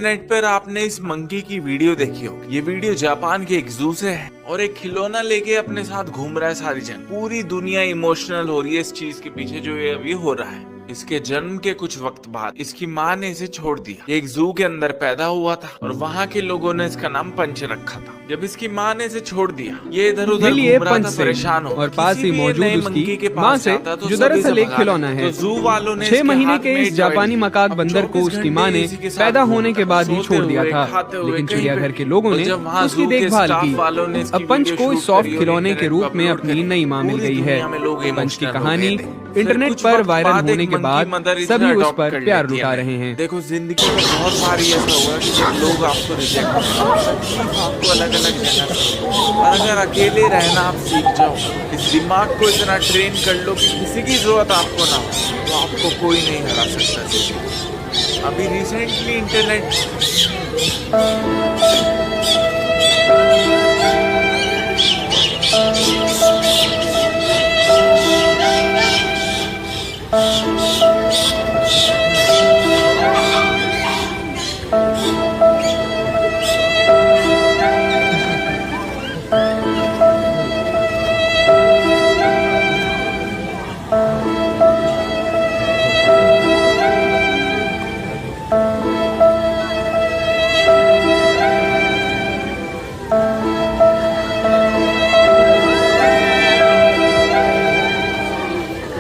Net पर आपने इस मंकी की वीडियो देखी होगी। ये वीडियो जापान के एक जू से है और एक खिलौना लेके अपने साथ घूम रहा है सारी जगह। पूरी दुनिया इमोशनल हो रही है इस चीज के पीछे जो ये अभी हो रहा है। इसके जन्म के कुछ वक्त बाद इसकी माँ ने इसे छोड़ दिया। ये एक जू के अंदर पैदा हुआ था और वहाँ के लोगों ने इसका नाम पंच रखा था। जब इसकी माँ ने इसे छोड़ दिया, ये इधर उधर घूम रहा था परेशान हो, और पास ही मौजूद उसकी माँ से जो दरअसल एक खिलौना है। जू वालों ने 6 महीने के इस जापानी मकाक बंदर को उसकी माँ ने पैदा होने के बाद ही छोड़ दिया था, लेकिन चिड़ियाघर के लोगों ने उसकी देखभाल की। अब पंच को इस सॉफ्ट खिलौने के रूप में अपनी नई माँ मिल गई है। पंच की कहानी इंटरनेट पर वायरल होने के बाद सभी उस पर प्यार लुटा रहे हैं। देखो, जिंदगी में बहुत बार ऐसा हुआ कि जब लोग आपको रिजेक्ट आपको अलग अलग जगह, और अगर अकेले रहना आप सीख जाओ, इस दिमाग को इतना ट्रेन कर लो कि किसी की जरूरत आपको ना हो, तो आपको कोई नहीं हरा सकता। अभी रिसेंटली इंटरनेट